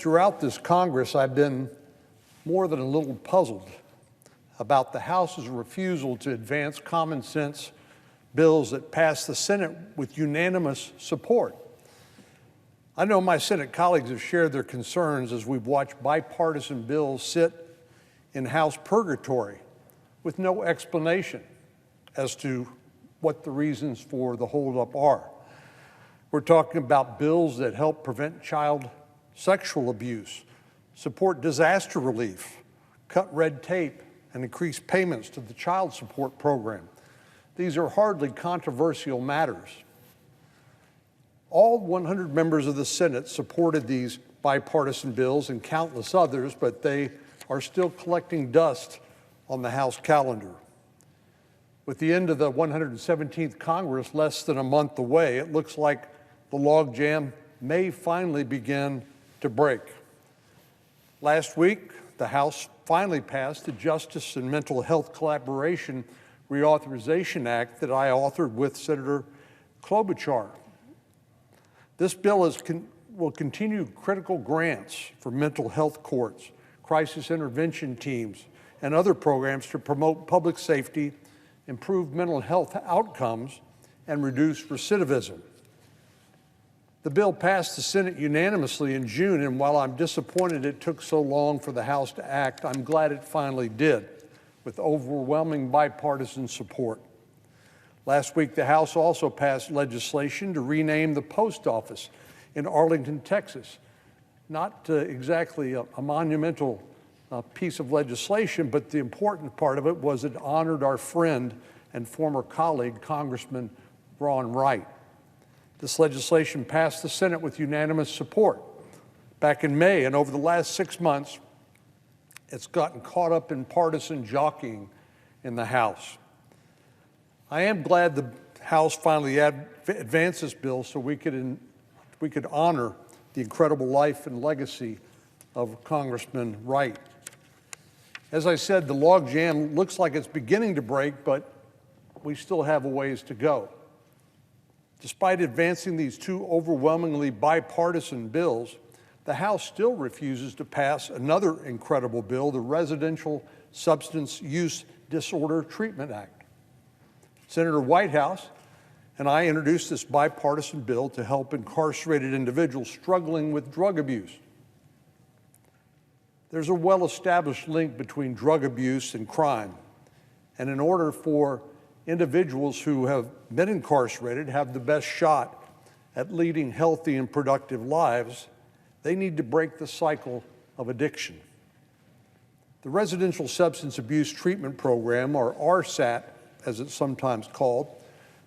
throughout this Congress, I've been more than a little puzzled about the House's refusal to advance common sense bills that passed the Senate with unanimous support. I know my Senate colleagues have shared their concerns as we've watched bipartisan bills sit in House purgatory with no explanation as to what the reasons for the holdup are. We're talking about bills that help prevent child sexual abuse, support disaster relief, cut red tape, and increase payments to the child support program. These are hardly controversial matters. All 100 members of the Senate supported these bipartisan bills and countless others, but they are still collecting dust on the House calendar. With the end of the 117th Congress less than a month away, it looks like the logjam may finally begin to break. Last week, the House finally passed the Justice and Mental Health Collaboration Reauthorization Act that I authored with Senator Klobuchar. This bill will continue critical grants for mental health courts, crisis intervention teams, and other programs to promote public safety, improve mental health outcomes, and reduce recidivism. The bill passed the Senate unanimously in June, and while I'm disappointed it took so long for the House to act, I'm glad it finally did, with overwhelming bipartisan support. Last week, the House also passed legislation to rename the post office in Arlington, Texas. Not exactly a monumental piece of legislation, but the important part of it was it honored our friend and former colleague, Congressman Ron Wright. This legislation passed the Senate with unanimous support back in May, and over the last 6 months, it's gotten caught up in partisan jockeying in the House. I am glad the House finally advanced this bill so we could honor the incredible life and legacy of Congressman Wright. As I said, the logjam looks like it's beginning to break, but we still have a ways to go. Despite advancing these two overwhelmingly bipartisan bills, the House still refuses to pass another incredible bill, the Residential Substance Use Disorder Treatment Act. Senator Whitehouse and I introduced this bipartisan bill to help incarcerated individuals struggling with drug abuse. There's a well-established link between drug abuse and crime, and in order for individuals who have been incarcerated have the best shot at leading healthy and productive lives, they need to break the cycle of addiction. The Residential Substance Abuse Treatment Program, or RSAT as it's sometimes called,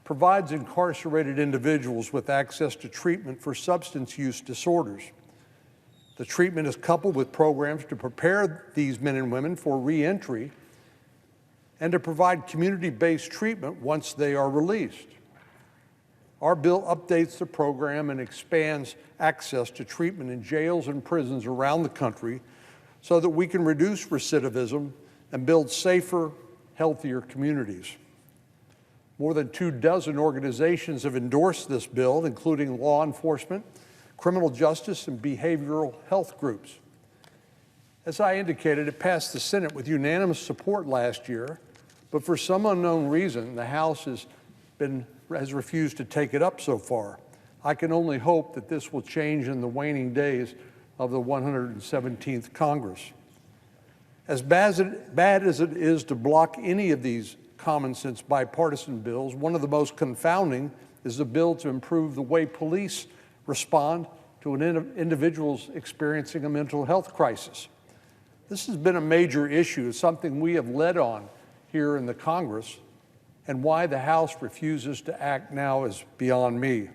provides incarcerated individuals with access to treatment for substance use disorders. The treatment is coupled with programs to prepare these men and women for reentry and to provide community-based treatment once they are released. Our bill updates the program and expands access to treatment in jails and prisons around the country so that we can reduce recidivism and build safer, healthier communities. More than 24 organizations have endorsed this bill, including law enforcement, criminal justice, and behavioral health groups. As I indicated, it passed the Senate with unanimous support last year, but for some unknown reason, the House has refused to take it up so far. I can only hope that this will change in the waning days of the 117th Congress. As bad as it is to block any of these common sense bipartisan bills, one of the most confounding is the bill to improve the way police respond to individuals experiencing a mental health crisis. This has been a major issue, something we have led on here in the Congress, and why the House refuses to act now is beyond me.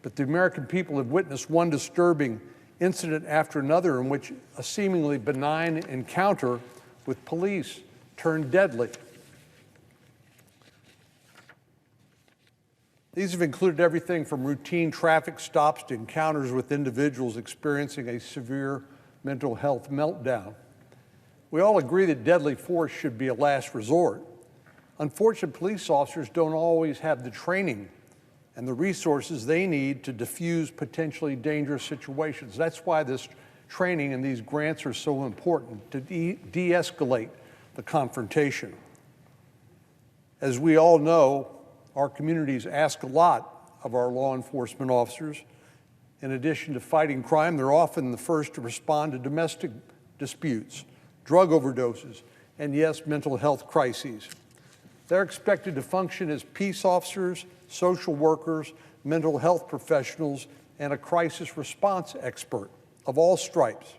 But the American people have witnessed one disturbing incident after another in which a seemingly benign encounter with police turned deadly. These have included everything from routine traffic stops to encounters with individuals experiencing a severe mental health meltdown. We all agree that deadly force should be a last resort. Unfortunately, police officers don't always have the training and the resources they need to defuse potentially dangerous situations. That's why this training and these grants are so important to de-escalate the confrontation. As we all know, our communities ask a lot of our law enforcement officers. In addition to fighting crime, they're often the first to respond to domestic disputes, drug overdoses, and yes, mental health crises. They're expected to function as peace officers, social workers, mental health professionals, and a crisis response expert of all stripes.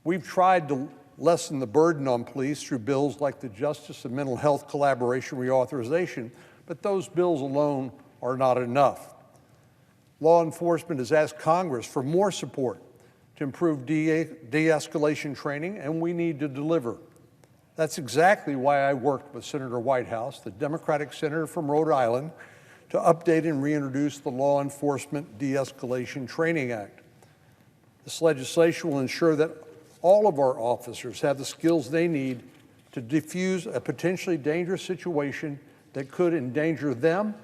We've tried to lessen the burden on police through bills like the Justice and Mental Health Collaboration Reauthorization, but those bills alone are not enough. Law enforcement has asked Congress for more support to improve de-escalation training, and we need to deliver. That's exactly why I worked with Senator Whitehouse, the Democratic senator from Rhode Island, to update and reintroduce the Law Enforcement De-Escalation Training Act. This legislation will ensure that all of our officers have the skills they need to defuse a potentially dangerous situation that could endanger them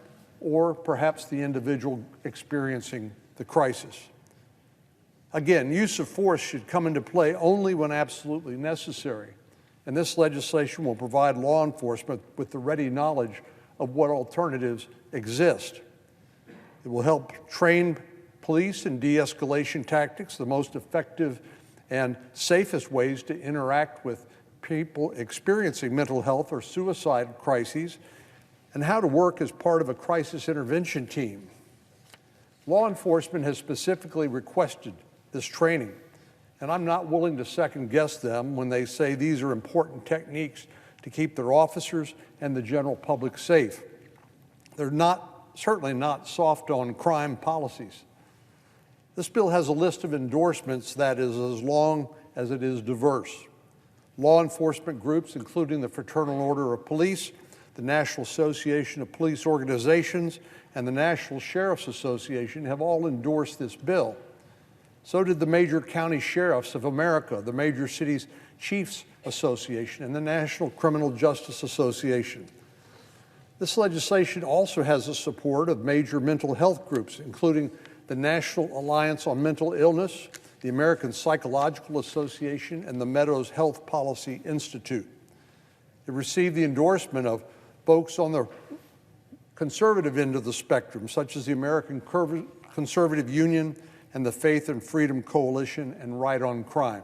or perhaps the individual experiencing the crisis. Again, use of force should come into play only when absolutely necessary, and this legislation will provide law enforcement with the ready knowledge of what alternatives exist. It will help train police in de-escalation tactics, the most effective and safest ways to interact with people experiencing mental health or suicide crises, and how to work as part of a crisis intervention team. Law enforcement has specifically requested this training, and I'm not willing to second-guess them when they say these are important techniques to keep their officers and the general public safe. They're certainly not soft on crime policies. This bill has a list of endorsements that is as long as it is diverse. Law enforcement groups, including the Fraternal Order of Police, the National Association of Police Organizations, and the National Sheriff's Association have all endorsed this bill. So did the Major County Sheriffs of America, the Major Cities Chiefs Association, and the National Criminal Justice Association. This legislation also has the support of major mental health groups, including the National Alliance on Mental Illness, the American Psychological Association, and the Meadows Health Policy Institute. It received the endorsement of folks on the conservative end of the spectrum, such as the American Conservative Union and the Faith and Freedom Coalition and Right on Crime.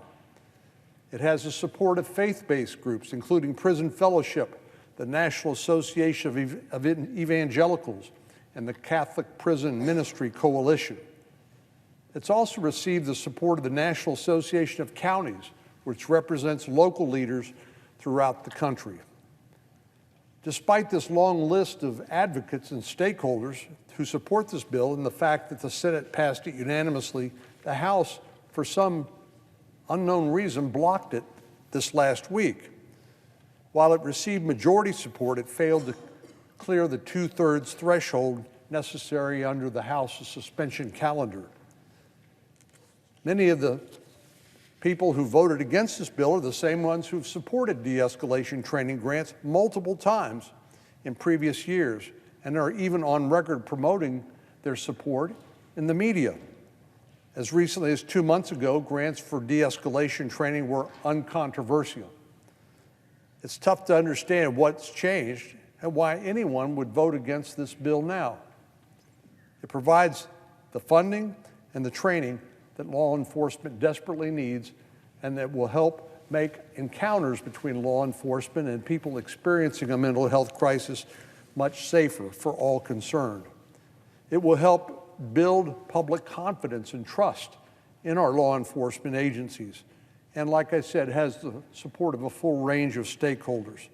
It has the support of faith-based groups, including Prison Fellowship, the National Association of Evangelicals, and the Catholic Prison Ministry Coalition. It's also received the support of the National Association of Counties, which represents local leaders throughout the country. Despite this long list of advocates and stakeholders who support this bill and the fact that the Senate passed it unanimously, the House, for some unknown reason, blocked it this last week. While it received majority support, it failed to clear the 2/3 threshold necessary under the House's suspension calendar. Many of the people who voted against this bill are the same ones who've supported de-escalation training grants multiple times in previous years and are even on record promoting their support in the media. As recently as 2 months ago, grants for de-escalation training were uncontroversial. It's tough to understand what's changed and why anyone would vote against this bill now. It provides the funding and the training that law enforcement desperately needs, and that will help make encounters between law enforcement and people experiencing a mental health crisis much safer for all concerned. It will help build public confidence and trust in our law enforcement agencies, and like I said, has the support of a full range of stakeholders.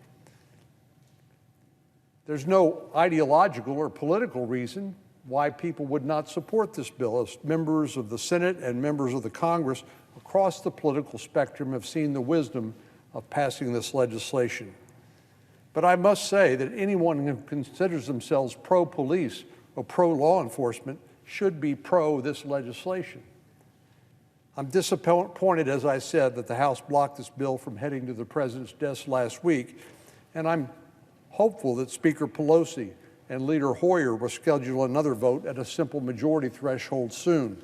There's no ideological or political reason why people would not support this bill, as members of the Senate and members of the Congress across the political spectrum have seen the wisdom of passing this legislation. But I must say that anyone who considers themselves pro-police or pro-law enforcement should be pro this legislation. I'm disappointed, as I said, that the House blocked this bill from heading to the President's desk last week, and I'm hopeful that Speaker Pelosi and Leader Hoyer will schedule another vote at a simple majority threshold soon.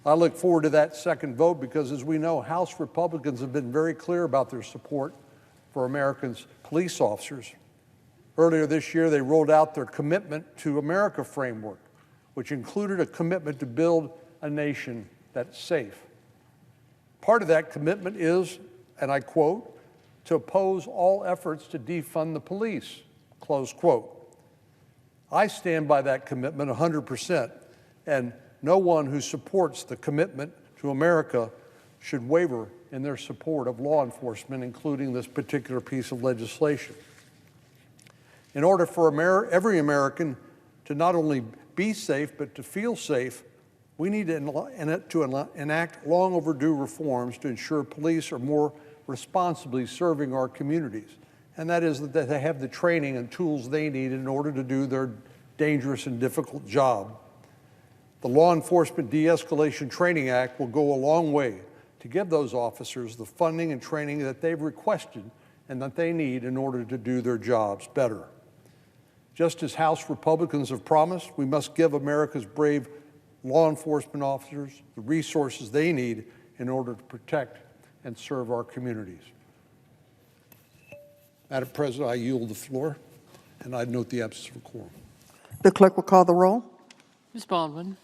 I look forward to that second vote because, as we know, House Republicans have been very clear about their support for Americans' police officers. Earlier this year, they rolled out their Commitment to America framework, which included a commitment to build a nation that's safe. Part of that commitment is, and I quote, to oppose all efforts to defund the police, close quote. I stand by that commitment 100%, and no one who supports the commitment to America should waver in their support of law enforcement, including this particular piece of legislation. In order for every American to not only be safe, but to feel safe, we need to enact long overdue reforms to ensure police are more responsibly serving our communities. And that is that they have the training and tools they need in order to do their dangerous and difficult job. The Law Enforcement De-Escalation Training Act will go a long way to give those officers the funding and training that they've requested and that they need in order to do their jobs better. Just as House Republicans have promised, we must give America's brave law enforcement officers the resources they need in order to protect and serve our communities. Madam President, I yield the floor, and I note the absence of a quorum. The clerk will call the roll. Ms. Baldwin.